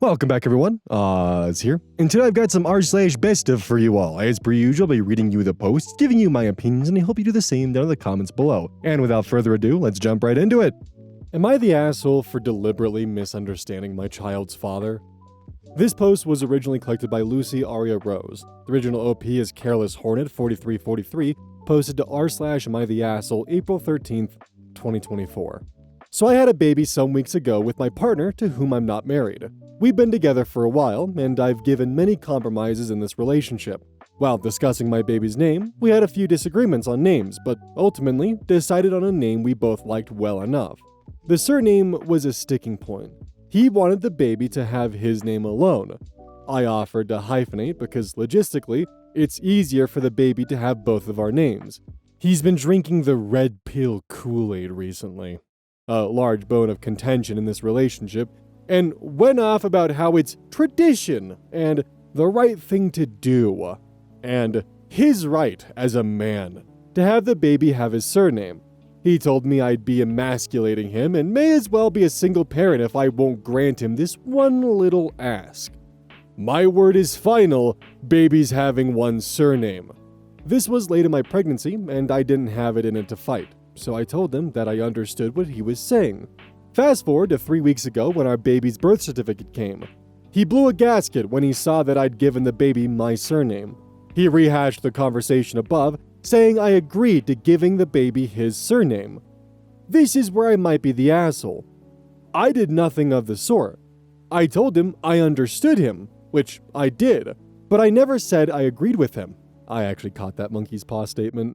Welcome back, everyone. It's here. And today I've got some r/BestOf for you all. As per usual, I'll be reading you the posts, giving you my opinions, and I hope you do the same down in the comments below. And without further ado, let's jump right into it. Am I the asshole for deliberately misunderstanding my child's father? This post was originally collected by Lucy Aria Rose. The original OP is Careless Hornet 4343, posted to r/Am I the Asshole April 13th, 2024. So I had a baby some weeks ago with my partner, to whom I'm not married. We've been together for a while, and I've given many compromises in this relationship. While discussing my baby's name, we had a few disagreements on names, but ultimately decided on a name we both liked well enough. The surname was a sticking point. He wanted the baby to have his name alone. I offered to hyphenate because logistically, it's easier for the baby to have both of our names. He's been drinking the red pill Kool-Aid recently. A large bone of contention in this relationship, and went off about how it's tradition and the right thing to do, and his right as a man to have the baby have his surname. He told me I'd be emasculating him and may as well be a single parent if I won't grant him this one little ask. My word is final, baby's having one surname. This was late in my pregnancy, and I didn't have it in it to fight, so I told him that I understood what he was saying. Fast forward to 3 weeks ago when our baby's birth certificate came. He blew a gasket when he saw that I'd given the baby my surname. He rehashed the conversation above, saying I agreed to giving the baby his surname. This is where I might be the asshole. I did nothing of the sort. I told him I understood him, which I did, but I never said I agreed with him. I actually caught that monkey's paw statement.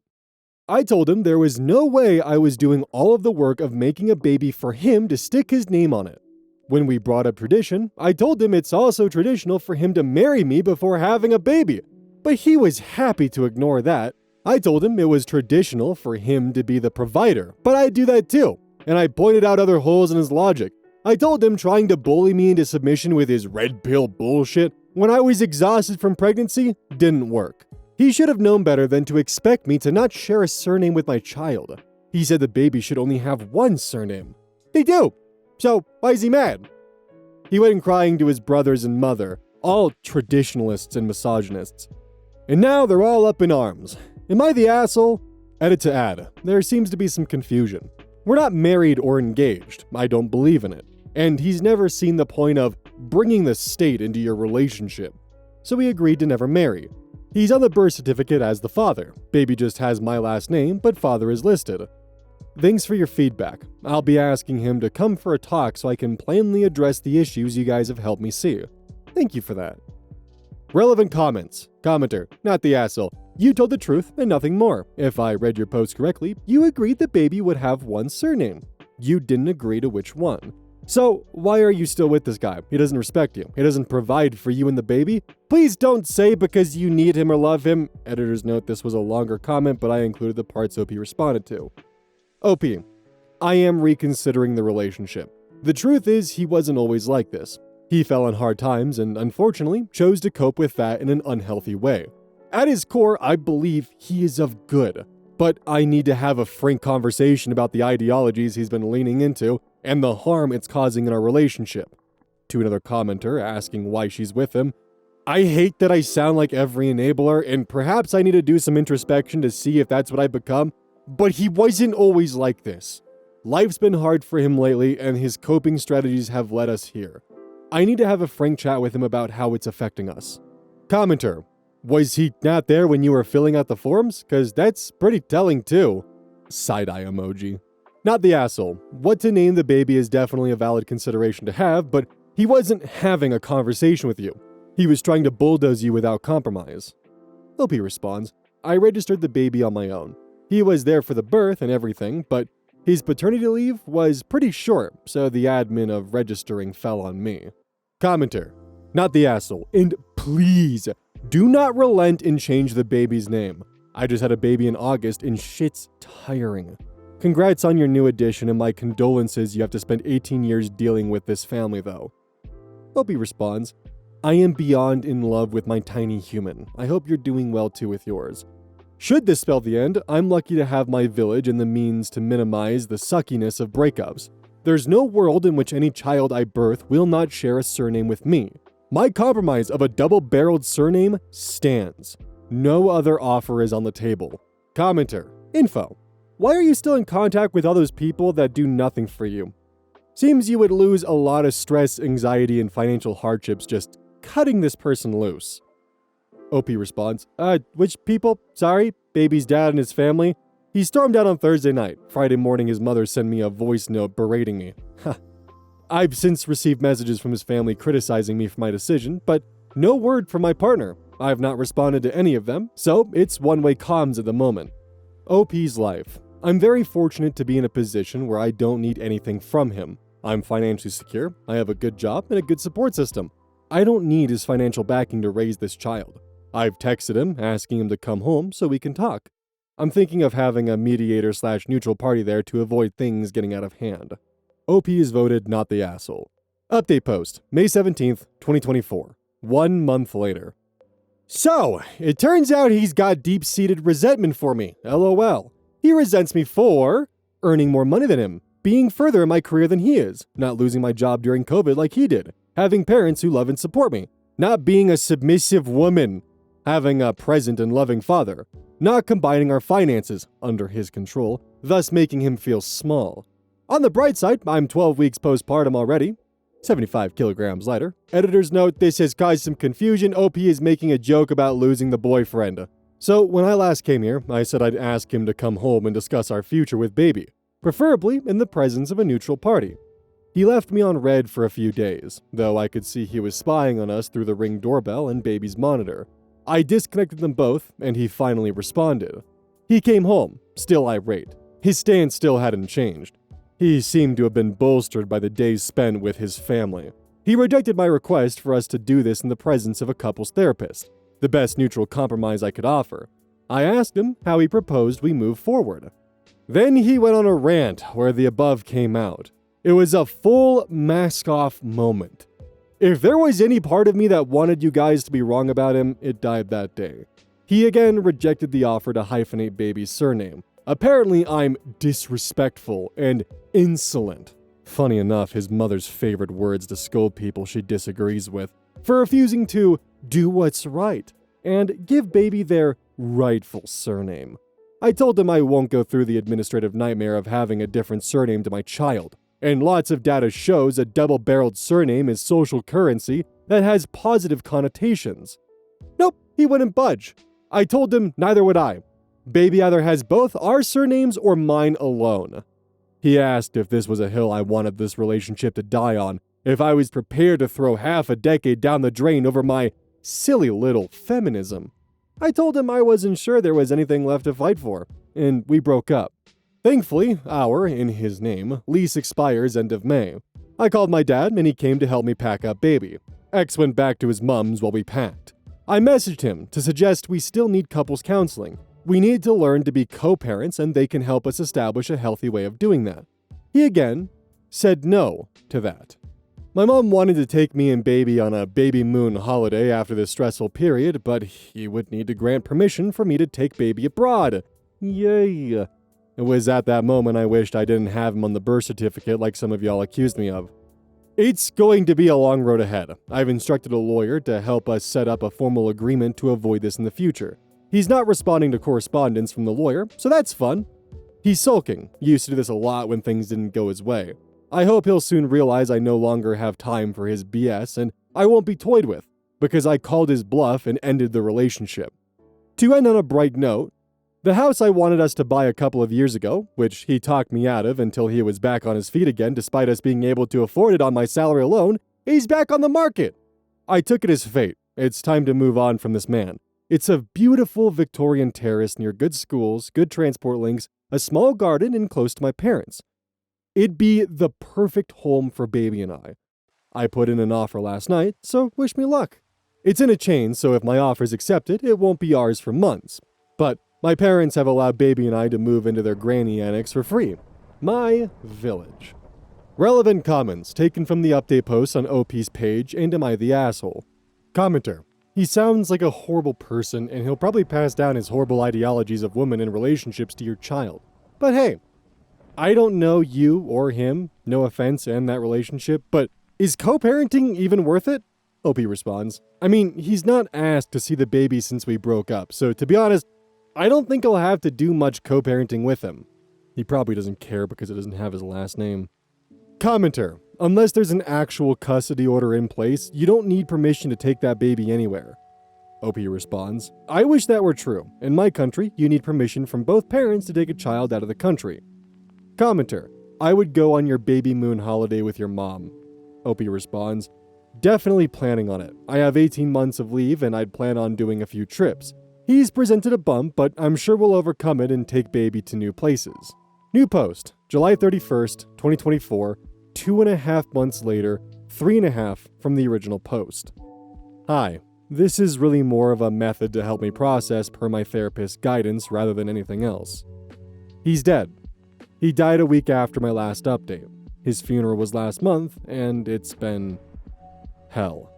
I told him there was no way I was doing all of the work of making a baby for him to stick his name on it. When we brought up tradition, I told him it's also traditional for him to marry me before having a baby, but he was happy to ignore that. I told him it was traditional for him to be the provider, but I do that too, and I pointed out other holes in his logic. I told him trying to bully me into submission with his red pill bullshit when I was exhausted from pregnancy didn't work. He should have known better than to expect me to not share a surname with my child. He said the baby should only have one surname. They do! So why is he mad? He went crying to his brothers and mother, all traditionalists and misogynists. And now they're all up in arms. Am I the asshole? Edit to add, there seems to be some confusion. We're not married or engaged. I don't believe in it. And he's never seen the point of bringing the state into your relationship. So we agreed to never marry. He's on the birth certificate as the father. Baby just has my last name, but father is listed. Thanks for your feedback. I'll be asking him to come for a talk so I can plainly address the issues you guys have helped me see. Thank you for that. Relevant comments. Commenter, not the asshole. You told the truth and nothing more. If I read your post correctly, you agreed the baby would have one surname. You didn't agree to which one. So, why are you still with this guy? He doesn't respect you. He doesn't provide for you and the baby. Please don't say because you need him or love him. Editor's note, this was a longer comment, but I included the parts OP responded to. OP, I am reconsidering the relationship. The truth is, he wasn't always like this. He fell on hard times and, unfortunately, chose to cope with that in an unhealthy way. At his core, I believe he is of good. But I need to have a frank conversation about the ideologies he's been leaning into and the harm it's causing in our relationship. To another commenter asking why she's with him, I hate that I sound like every enabler, and perhaps I need to do some introspection to see if that's what I've become, but he wasn't always like this. Life's been hard for him lately, and his coping strategies have led us here. I need to have a frank chat with him about how it's affecting us. Commenter, was he not there when you were filling out the forms? Cause that's pretty telling too. Side-eye emoji. Not the asshole. What to name the baby is definitely a valid consideration to have, but he wasn't having a conversation with you. He was trying to bulldoze you without compromise. OP responds, I registered the baby on my own. He was there for the birth and everything, but his paternity leave was pretty short, so the admin of registering fell on me. Commenter, not the asshole, and please, do not relent and change the baby's name. I just had a baby in August and shit's tiring. Congrats on your new addition and my condolences you have to spend 18 years dealing with this family though. Opie responds, I am beyond in love with my tiny human. I hope you're doing well too with yours. Should this spell the end, I'm lucky to have my village and the means to minimize the suckiness of breakups. There's no world in which any child I birth will not share a surname with me. My compromise of a double-barreled surname stands. No other offer is on the table. Commenter. Info. Why are you still in contact with all those people that do nothing for you? Seems you would lose a lot of stress, anxiety, and financial hardships just cutting this person loose. OP responds, which people? Sorry, baby's dad and his family. He stormed out on Thursday night. Friday morning, his mother sent me a voice note berating me. I've since received messages from his family criticizing me for my decision, but no word from my partner. I have not responded to any of them, so it's one-way comms at the moment. OP's life. I'm very fortunate to be in a position where I don't need anything from him. I'm financially secure, I have a good job, and a good support system. I don't need his financial backing to raise this child. I've texted him, asking him to come home so we can talk. I'm thinking of having a mediator/neutral party there to avoid things getting out of hand. OP is voted not the asshole. Update post, May 17th, 2024. 1 month later. So, it turns out he's got deep-seated resentment for me, LOL. He resents me for earning more money than him, being further in my career than he is, not losing my job during COVID like he did, having parents who love and support me, not being a submissive woman, having a present and loving father, not combining our finances under his control, thus making him feel small. On the bright side, I'm 12 weeks postpartum already, 75 kilograms lighter. Editor's note, this has caused some confusion. OP is making a joke about losing the boyfriend. So when I last came here, I said I'd ask him to come home and discuss our future with baby, preferably in the presence of a neutral party. He left me on red for a few days, though I could see he was spying on us through the Ring doorbell and baby's monitor. I disconnected them both, and he finally responded. He came home, still irate. His stance still hadn't changed. He seemed to have been bolstered by the days spent with his family. He rejected my request for us to do this in the presence of a couples therapist, the best neutral compromise I could offer. I asked him how he proposed we move forward. Then he went on a rant where the above came out. It was a full mask-off moment. If there was any part of me that wanted you guys to be wrong about him, it died that day. He again rejected the offer to hyphenate baby's surname. Apparently, I'm disrespectful and insolent. Funny enough, his mother's favorite words to scold people she disagrees with, for refusing to do what's right and give baby their rightful surname. I told him I won't go through the administrative nightmare of having a different surname to my child, and lots of data shows a double-barreled surname is social currency that has positive connotations. Nope, he wouldn't budge. I told him neither would I. Baby either has both our surnames or mine alone. He asked if this was a hill I wanted this relationship to die on, if I was prepared to throw half a decade down the drain over my silly little feminism. I told him I wasn't sure there was anything left to fight for, and we broke up. Thankfully, our, in his name, lease expires end of May. I called my dad and he came to help me pack up baby. X went back to his mom's while we packed. I messaged him to suggest we still need couples counseling. We need to learn to be co-parents and they can help us establish a healthy way of doing that. He again said no to that. My mom wanted to take me and baby on a baby moon holiday after this stressful period, but he would need to grant permission for me to take baby abroad. Yay. It was at that moment I wished I didn't have him on the birth certificate like some of y'all accused me of. It's going to be a long road ahead. I've instructed a lawyer to help us set up a formal agreement to avoid this in the future. He's not responding to correspondence from the lawyer, so that's fun. He's sulking, used to do this a lot when things didn't go his way. I hope he'll soon realize I no longer have time for his BS and I won't be toyed with, because I called his bluff and ended the relationship. To end on a bright note, the house I wanted us to buy a couple of years ago, which he talked me out of until he was back on his feet again despite us being able to afford it on my salary alone, he's back on the market. I took it as fate. It's time to move on from this man. It's a beautiful Victorian terrace near good schools, good transport links, a small garden, and close to my parents. It'd be the perfect home for baby and I. I put in an offer last night, so wish me luck. It's in a chain, so if my offer's accepted, it won't be ours for months. But my parents have allowed baby and I to move into their granny annex for free. My village. Relevant comments taken from the update post on OP's page and Am I the Asshole? Commenter. He sounds like a horrible person and he'll probably pass down his horrible ideologies of women and relationships to your child. But hey, I don't know you or him, no offense and that relationship, but is co-parenting even worth it? OP responds, I mean, he's not asked to see the baby since we broke up, so to be honest, I don't think I'll have to do much co-parenting with him. He probably doesn't care because it doesn't have his last name. Commenter, unless there's an actual custody order in place, you don't need permission to take that baby anywhere. OP responds, I wish that were true. In my country, you need permission from both parents to take a child out of the country. Commenter, I would go on your baby moon holiday with your mom. OP responds, definitely planning on it. I have 18 months of leave and I'd plan on doing a few trips. He's presented a bump, but I'm sure we'll overcome it and take baby to new places. New post, July 31st, 2024, 2.5 months later, 3.5 from the original post. Hi, this is really more of a method to help me process per my therapist's guidance rather than anything else. He's dead. He died a week after my last update. His funeral was last month, and it's been hell.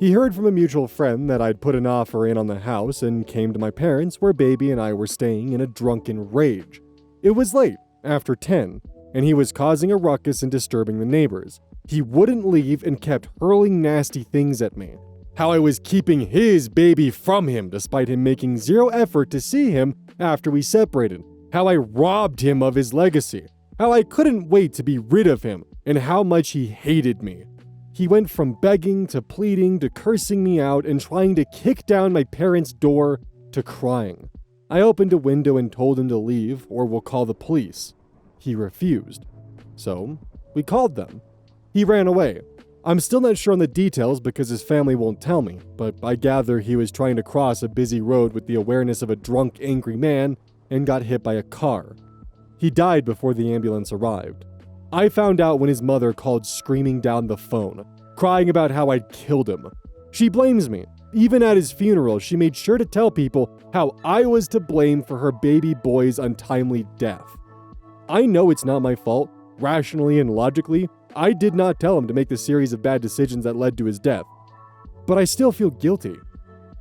He heard from a mutual friend that I'd put an offer in on the house and came to my parents where baby and I were staying in a drunken rage. It was late, after 10, and he was causing a ruckus and disturbing the neighbors. He wouldn't leave and kept hurling nasty things at me. How I was keeping his baby from him despite him making zero effort to see him after we separated. How I robbed him of his legacy. How I couldn't wait to be rid of him, and how much he hated me. He went from begging to pleading to cursing me out and trying to kick down my parents' door to crying. I opened a window and told him to leave or we'll call the police. He refused. So, we called them. He ran away. I'm still not sure on the details because his family won't tell me, but I gather he was trying to cross a busy road with the awareness of a drunk, angry man and got hit by a car. He died before the ambulance arrived. I found out when his mother called screaming down the phone, crying about how I'd killed him. She blames me. Even at his funeral, she made sure to tell people how I was to blame for her baby boy's untimely death. I know it's not my fault. Rationally and logically, I did not tell him to make the series of bad decisions that led to his death. But I still feel guilty.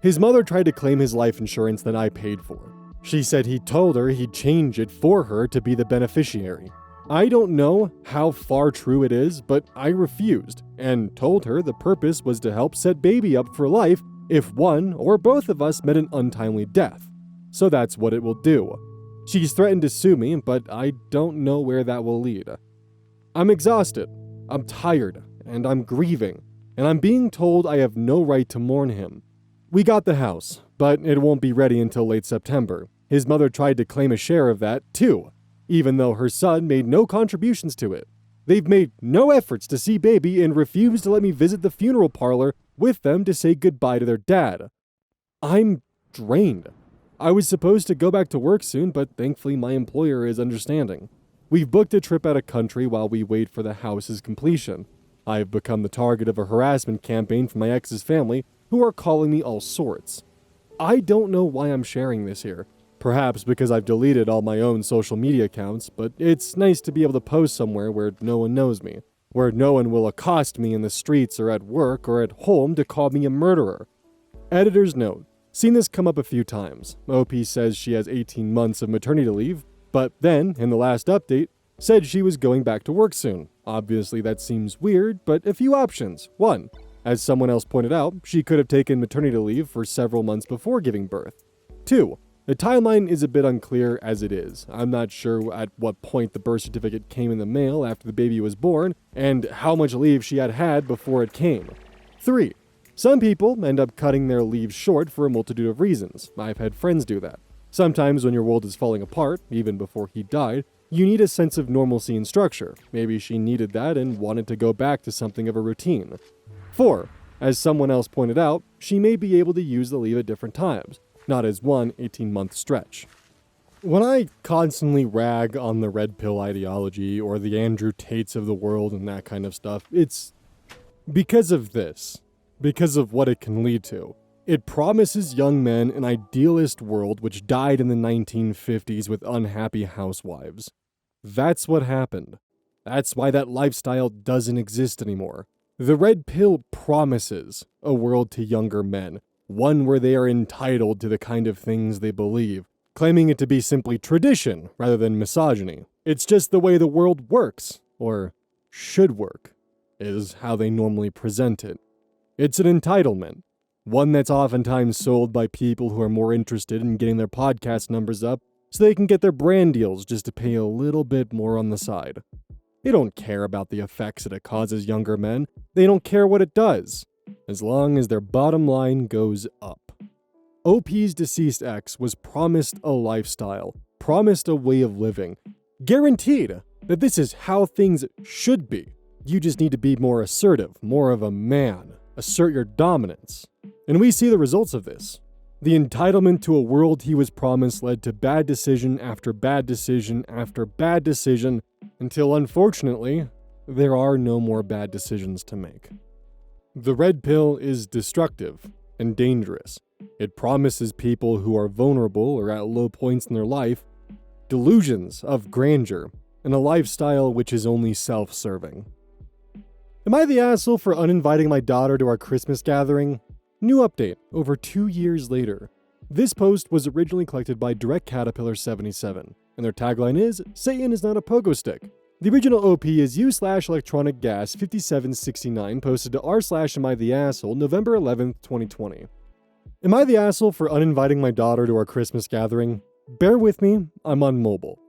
His mother tried to claim his life insurance that I paid for. She said he told her he'd change it for her to be the beneficiary. I don't know how far true it is, but I refused and told her the purpose was to help set baby up for life if one or both of us met an untimely death. So that's what it will do. She's threatened to sue me, but I don't know where that will lead. I'm exhausted, I'm tired, and I'm grieving, and I'm being told I have no right to mourn him. We got the house, but it won't be ready until late September. His mother tried to claim a share of that, too, even though her son made no contributions to it. They've made no efforts to see baby and refused to let me visit the funeral parlor with them to say goodbye to their dad. I'm drained. I was supposed to go back to work soon, but thankfully my employer is understanding. We've booked a trip out of country while we wait for the house's completion. I've become the target of a harassment campaign from my ex's family, who are calling me all sorts. I don't know why I'm sharing this here. Perhaps because I've deleted all my own social media accounts, but it's nice to be able to post somewhere where no one knows me, where no one will accost me in the streets or at work or at home to call me a murderer. Editor's note. Seen this come up a few times. OP says she has 18 months of maternity leave, but then, in the last update, said she was going back to work soon. Obviously that seems weird, but a few options. 1. As someone else pointed out, she could have taken maternity leave for several months before giving birth. 2. The timeline is a bit unclear as it is. I'm not sure at what point the birth certificate came in the mail after the baby was born, and how much leave she had had before it came. 3. Some people end up cutting their leave short for a multitude of reasons. I've had friends do that. Sometimes when your world is falling apart, even before he died, you need a sense of normalcy and structure. Maybe she needed that and wanted to go back to something of a routine. 4. As someone else pointed out, she may be able to use the leave at different times, not as one 18-month stretch. When I constantly rag on the red pill ideology or the Andrew Tates of the world and that kind of stuff, it's because of this. Because of what it can lead to. It promises young men an idealist world which died in the 1950s with unhappy housewives. That's what happened. That's why that lifestyle doesn't exist anymore. The red pill promises a world to younger men, one where they are entitled to the kind of things they believe, claiming it to be simply tradition rather than misogyny. It's just the way the world works, or should work, is how they normally present it. It's an entitlement, one that's oftentimes sold by people who are more interested in getting their podcast numbers up so they can get their brand deals just to pay a little bit more on the side. They don't care about the effects that it causes younger men. They don't care what it does, as long as their bottom line goes up. OP's deceased ex was promised a lifestyle, promised a way of living, guaranteed that this is how things should be. You just need to be more assertive, more of a man, assert your dominance. And we see the results of this. The entitlement to a world he was promised led to bad decision after bad decision after bad decision, until unfortunately, there are no more bad decisions to make. The red pill is destructive and dangerous. It promises people who are vulnerable or at low points in their life delusions of grandeur and a lifestyle which is only self-serving. Am I the asshole for uninviting my daughter to our Christmas gathering? New update, over 2 years later. This post was originally collected by Direct Caterpillar 77, and their tagline is, Satan is not a pogo stick. The original OP is U/electronic gas 5769, posted to r/am I the asshole, November 11th, 2020. Am I the asshole for uninviting my daughter to our Christmas gathering? Bear with me, I'm on mobile.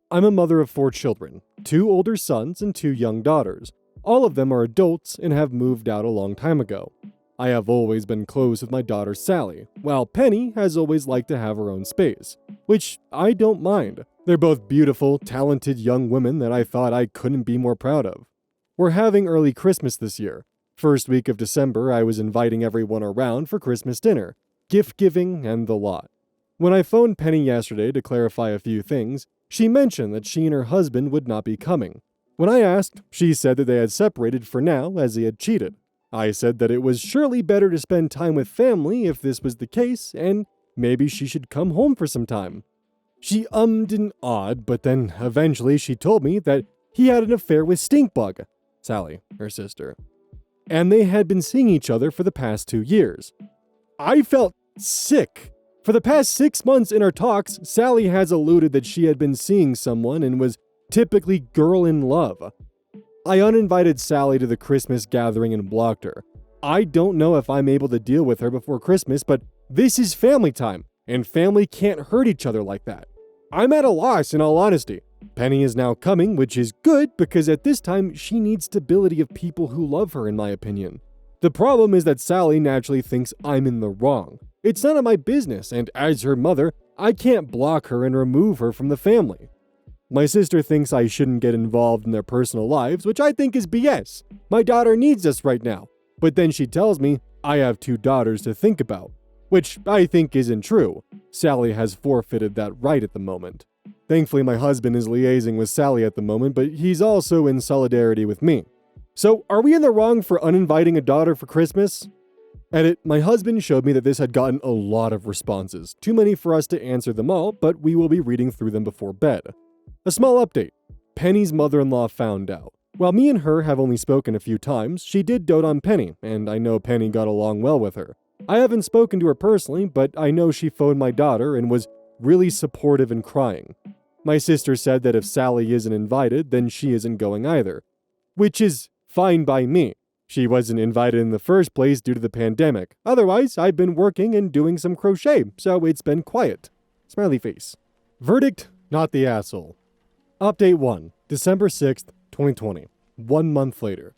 I'm a mother of 4 children, 2 older sons and 2 young daughters. All of them are adults and have moved out a long time ago. I have always been close with my daughter Sally, while Penny has always liked to have her own space, which I don't mind. They're both beautiful, talented young women that I thought I couldn't be more proud of. We're having early Christmas this year. First week of December, I was inviting everyone around for Christmas dinner, gift giving, and the lot. When I phoned Penny yesterday to clarify a few things, she mentioned that she and her husband would not be coming. When I asked, she said that they had separated for now as they had cheated. I said that it was surely better to spend time with family if this was the case, and maybe she should come home for some time. She and awed, but then eventually she told me that he had an affair with Stinkbug, Sally, her sister, and they had been seeing each other for the past 2 years. I felt sick. For the past 6 months in our talks, Sally has alluded that she had been seeing someone and was typically girl in love. I uninvited Sally to the Christmas gathering and blocked her. I don't know if I'm able to deal with her before Christmas, but this is family time, and family can't hurt each other like that. I'm at a loss in all honesty. Penny is now coming, which is good because at this time she needs stability of people who love her in my opinion. The problem is that Sally naturally thinks I'm in the wrong. It's none of my business, and as her mother, I can't block her and remove her from the family. My sister thinks I shouldn't get involved in their personal lives, which I think is BS. My daughter needs us right now. But then she tells me I have 2 daughters to think about, which I think isn't true. Sally has forfeited that right at the moment. Thankfully, my husband is liaising with Sally at the moment, but he's also in solidarity with me. So, are we in the wrong for uninviting a daughter for Christmas? Edit, my husband showed me that this had gotten a lot of responses. Too many for us to answer them all, but we will be reading through them before bed. A small update. Penny's mother-in-law found out. While me and her have only spoken a few times, she did dote on Penny, and I know Penny got along well with her. I haven't spoken to her personally, but I know she phoned my daughter and was really supportive and crying. My sister said that if Sally isn't invited, then she isn't going either. Which is fine by me. She wasn't invited in the first place due to the pandemic. Otherwise, I've been working and doing some crochet, so it's been quiet. Smiley face. Verdict, not the asshole. Update 1, December 6th, 2020. 1 month later.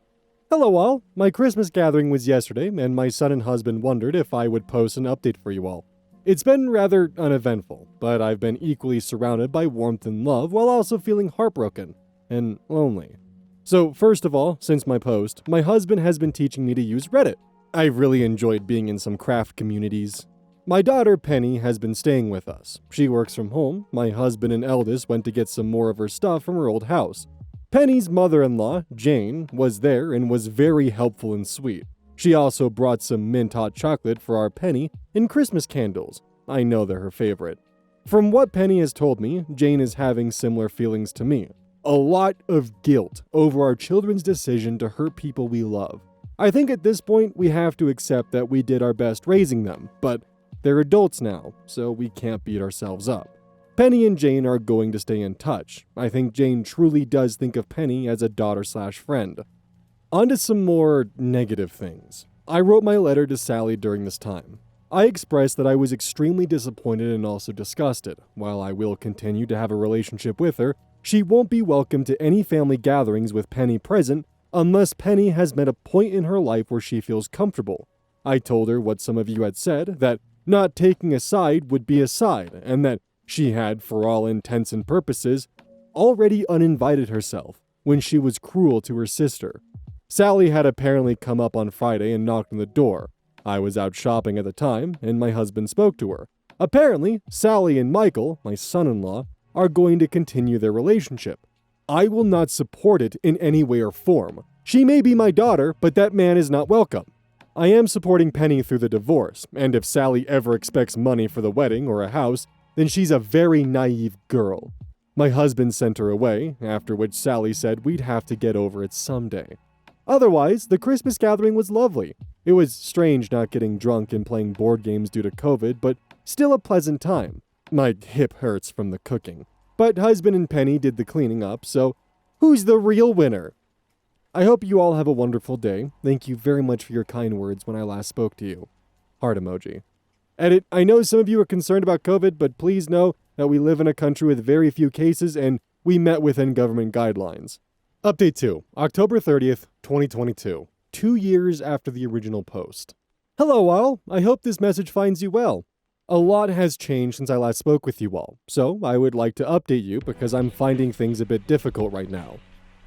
Hello all, my Christmas gathering was yesterday, and my son and husband wondered if I would post an update for you all. It's been rather uneventful, but I've been equally surrounded by warmth and love while also feeling heartbroken and lonely. So first of all, since my post, my husband has been teaching me to use Reddit. I've really enjoyed being in some craft communities. My daughter Penny has been staying with us. She works from home. My husband and eldest went to get some more of her stuff from her old house. Penny's mother-in-law, Jane, was there and was very helpful and sweet. She also brought some mint hot chocolate for our Penny and Christmas candles. I know they're her favorite. From what Penny has told me, Jane is having similar feelings to me. A lot of guilt over our children's decision to hurt people we love. I think at this point we have to accept that we did our best raising them, but they're adults now, so we can't beat ourselves up. Penny and Jane are going to stay in touch. I think Jane truly does think of Penny as a daughter/friend. On to some more negative things. I wrote my letter to Sally during this time. I expressed that I was extremely disappointed and also disgusted. While I will continue to have a relationship with her, she won't be welcome to any family gatherings with Penny present unless Penny has met a point in her life where she feels comfortable. I told her what some of you had said, that not taking a side would be a side, and that she had, for all intents and purposes, already uninvited herself when she was cruel to her sister. Sally had apparently come up on Friday and knocked on the door. I was out shopping at the time, and my husband spoke to her. Apparently, Sally and Michael, my son-in-law, are going to continue their relationship. I will not support it in any way or form. She may be my daughter, but that man is not welcome. I am supporting Penny through the divorce, and if Sally ever expects money for the wedding or a house, then she's a very naive girl. My husband sent her away, after which Sally said we'd have to get over it someday. Otherwise, the Christmas gathering was lovely. It was strange not getting drunk and playing board games due to COVID, but still a pleasant time. My hip hurts from the cooking. But husband and Penny did the cleaning up, so who's the real winner? I hope you all have a wonderful day. Thank you very much for your kind words when I last spoke to you. Heart emoji. Edit, I know some of you are concerned about COVID, but please know that we live in a country with very few cases and we met within government guidelines. Update 2, October 30th, 2022. 2 years after the original post. Hello all, I hope this message finds you well. A lot has changed since I last spoke with you all, so I would like to update you because I'm finding things a bit difficult right now.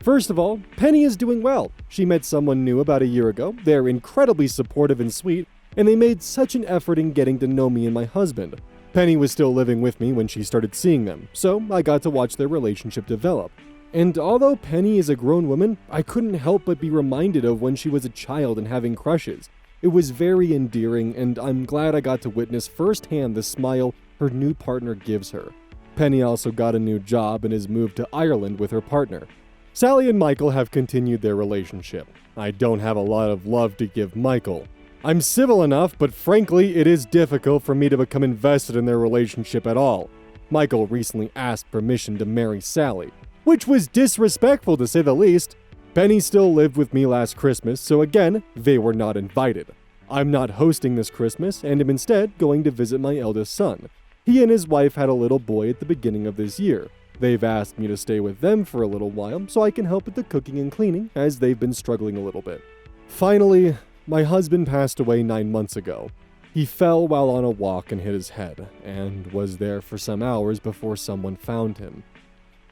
First of all, Penny is doing well. She met someone new about a year ago, they're incredibly supportive and sweet, and they made such an effort in getting to know me and my husband. Penny was still living with me when she started seeing them, so I got to watch their relationship develop. And although Penny is a grown woman, I couldn't help but be reminded of when she was a child and having crushes. It was very endearing, and I'm glad I got to witness firsthand the smile her new partner gives her. Penny also got a new job and has moved to Ireland with her partner. Sally and Michael have continued their relationship. I don't have a lot of love to give Michael. I'm civil enough, but frankly, it is difficult for me to become invested in their relationship at all. Michael recently asked permission to marry Sally, which was disrespectful to say the least. Penny still lived with me last Christmas, so again, they were not invited. I'm not hosting this Christmas and am instead going to visit my eldest son. He and his wife had a little boy at the beginning of this year. They've asked me to stay with them for a little while so I can help with the cooking and cleaning as they've been struggling a little bit. Finally, my husband passed away 9 months ago. He fell while on a walk and hit his head, and was there for some hours before someone found him.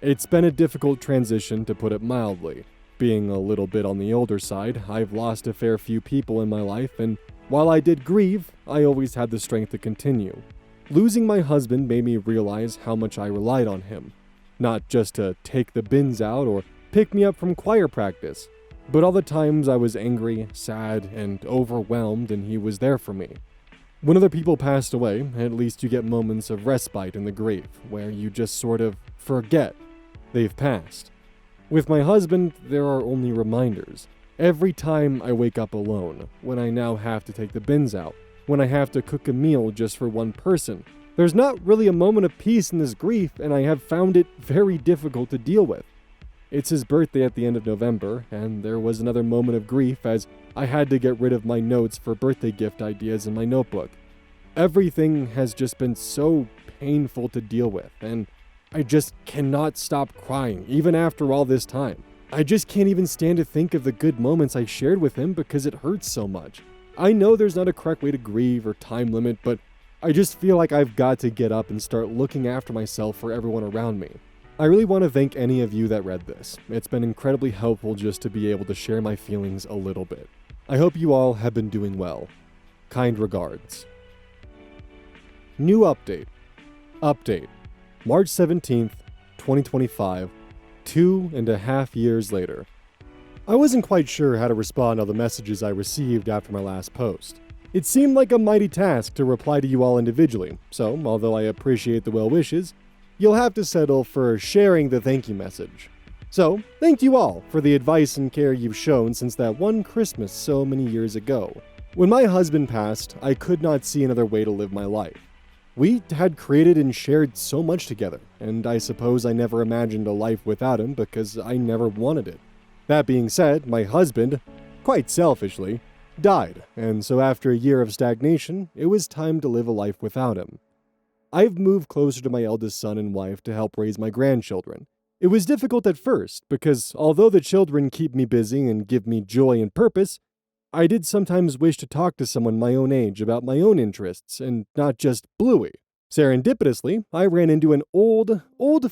It's been a difficult transition, to put it mildly. Being a little bit on the older side, I've lost a fair few people in my life, and while I did grieve, I always had the strength to continue. Losing my husband made me realize how much I relied on him. Not just to take the bins out or pick me up from choir practice, but all the times I was angry, sad, and overwhelmed, and he was there for me. When other people passed away, at least you get moments of respite in the grave, where you just sort of forget they've passed. With my husband, there are only reminders. Every time I wake up alone, when I now have to take the bins out, when I have to cook a meal just for one person, there's not really a moment of peace in this grief, and I have found it very difficult to deal with. It's his birthday at the end of November, and there was another moment of grief as I had to get rid of my notes for birthday gift ideas in my notebook. Everything has just been so painful to deal with, and I just cannot stop crying, even after all this time. I just can't even stand to think of the good moments I shared with him because it hurts so much. I know there's not a correct way to grieve or time limit, but I just feel like I've got to get up and start looking after myself for everyone around me. I really want to thank any of you that read this. It's been incredibly helpful just to be able to share my feelings a little bit. I hope you all have been doing well. Kind regards. New update. Update. March 17th, 2025, 2.5 years later. I wasn't quite sure how to respond to the messages I received after my last post. It seemed like a mighty task to reply to you all individually, so although I appreciate the well wishes, you'll have to settle for sharing the thank you message. So, thank you all for the advice and care you've shown since that one Christmas so many years ago. When my husband passed, I could not see another way to live my life. We had created and shared so much together, and I suppose I never imagined a life without him because I never wanted it. That being said, my husband, quite selfishly, died, and so after a year of stagnation, it was time to live a life without him. I've moved closer to my eldest son and wife to help raise my grandchildren. It was difficult at first, because although the children keep me busy and give me joy and purpose, I did sometimes wish to talk to someone my own age about my own interests, and not just Bluey. Serendipitously, I ran into an old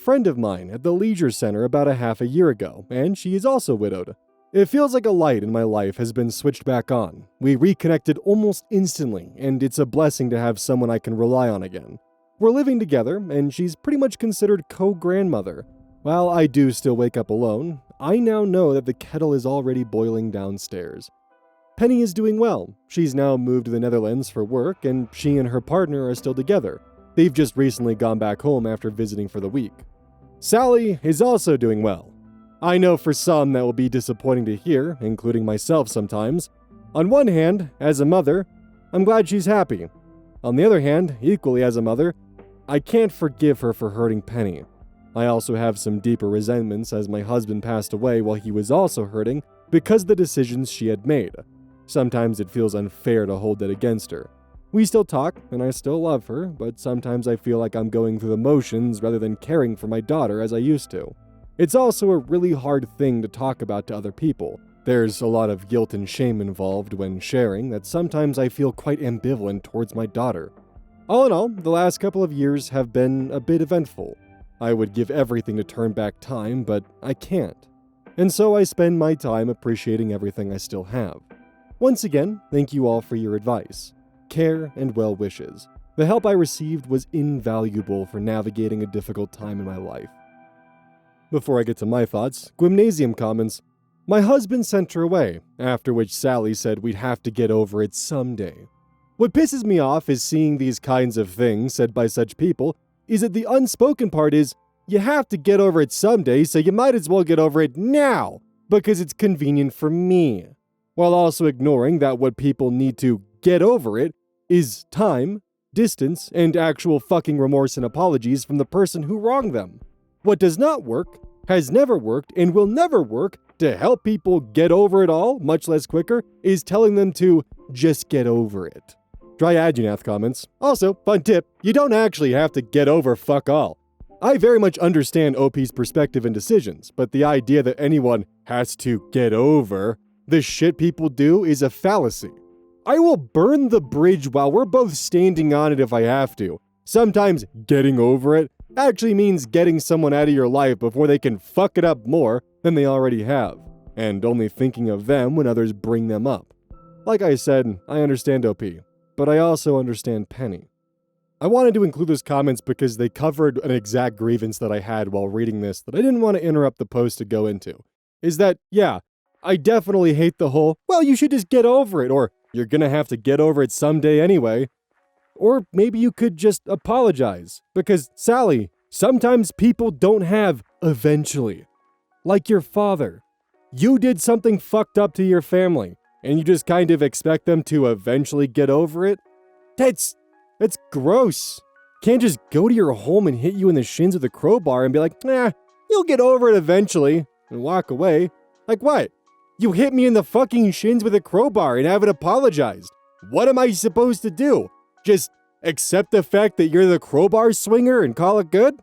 friend of mine at the leisure center about a half a year ago, and she is also widowed. It feels like a light in my life has been switched back on. We reconnected almost instantly, and it's a blessing to have someone I can rely on again. We're living together, and she's pretty much considered co-grandmother. While I do still wake up alone, I now know that the kettle is already boiling downstairs. Penny is doing well. She's now moved to the Netherlands for work, and she and her partner are still together. They've just recently gone back home after visiting for the week. Sally is also doing well. I know for some that will be disappointing to hear, including myself sometimes. On one hand, as a mother, I'm glad she's happy. On the other hand, equally as a mother, I can't forgive her for hurting Penny. I also have some deeper resentments as my husband passed away while he was also hurting because of the decisions she had made. Sometimes it feels unfair to hold that against her. We still talk, and I still love her, but sometimes I feel like I'm going through the motions rather than caring for my daughter as I used to. It's also a really hard thing to talk about to other people. There's a lot of guilt and shame involved when sharing that sometimes I feel quite ambivalent towards my daughter. All in all, the last couple of years have been a bit eventful. I would give everything to turn back time, but I can't. And so I spend my time appreciating everything I still have. Once again, thank you all for your advice, care, and well wishes. The help I received was invaluable for navigating a difficult time in my life. Before I get to my thoughts, Gymnasium comments, my husband sent her away, after which Sally said we'd have to get over it someday. What pisses me off is seeing these kinds of things said by such people is that the unspoken part is, you have to get over it someday, so you might as well get over it now, because it's convenient for me. While also ignoring that what people need to get over it is time, distance, and actual fucking remorse and apologies from the person who wronged them. What does not work, has never worked, and will never work to help people get over it all, much less quicker, is telling them to just get over it. Dryadunath comments, also, fun tip, you don't actually have to get over fuck all. I very much understand OP's perspective and decisions, but the idea that anyone has to get over the shit people do is a fallacy. I will burn the bridge while we're both standing on it if I have to. Sometimes getting over it actually means getting someone out of your life before they can fuck it up more than they already have, and only thinking of them when others bring them up. Like I said, I understand OP, but I also understand Penny. I wanted to include those comments because they covered an exact grievance that I had while reading this that I didn't want to interrupt the post to go into. Is that, yeah, I definitely hate the whole, well, you should just get over it, or you're gonna have to get over it someday anyway. Or maybe you could just apologize, because Sally, sometimes people don't have eventually. Like your father. You did something fucked up to your family, and you just kind of expect them to eventually get over it? That's gross. Can't just go to your home and hit you in the shins with a crowbar and be like, you'll get over it eventually, and walk away. Like what? You hit me in the fucking shins with a crowbar and haven't apologized. What am I supposed to do? Just accept the fact that you're the crowbar swinger and call it good?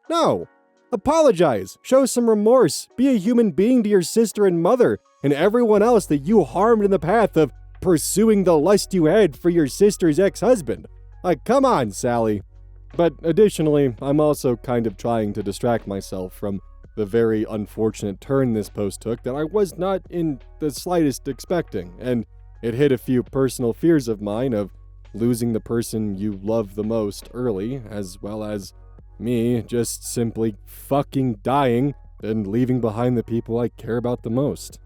No. Apologize. Show some remorse. Be a human being to your sister and mother and everyone else that you harmed in the path of pursuing the lust you had for your sister's ex-husband. Like, come on, Sally. But additionally, I'm also kind of trying to distract myself from the very unfortunate turn this post took that I was not in the slightest expecting, and it hit a few personal fears of mine of losing the person you love the most early, as well as me just simply fucking dying and leaving behind the people I care about the most.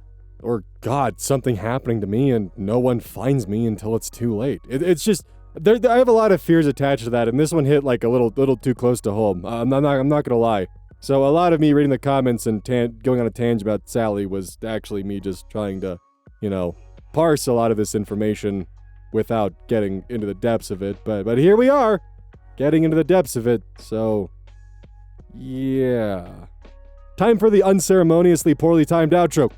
Or, God, something happening to me and no one finds me until it's too late. It's just, I have a lot of fears attached to that, and this one hit like a little too close to home. I'm not gonna lie. So a lot of me reading the comments and going on a tangent about Sally was actually me just trying to, parse a lot of this information without getting into the depths of it. But here we are. getting into the depths of it, so yeah. Time for the unceremoniously poorly timed outro.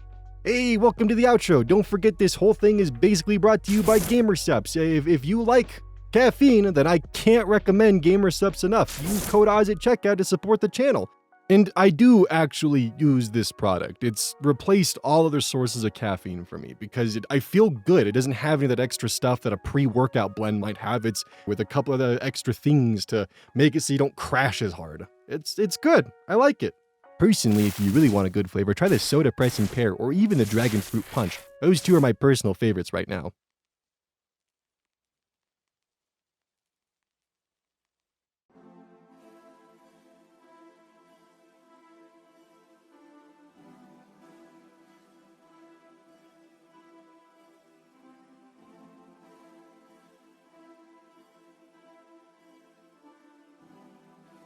Hey, welcome to the outro. Don't forget this whole thing is basically brought to you by GamerSupps. If you like caffeine, then I can't recommend GamerSupps enough. Use code Oz at checkout to support the channel. And I do actually use this product. It's replaced all other sources of caffeine for me because I feel good. It doesn't have any of that extra stuff that a pre-workout blend might have. It's with a couple of the extra things to make it so you don't crash as hard. It's good. I like it. Personally, if you really want a good flavor, try the Soda Pressing Pear or even the Dragon Fruit Punch. Those two are my personal favorites right now.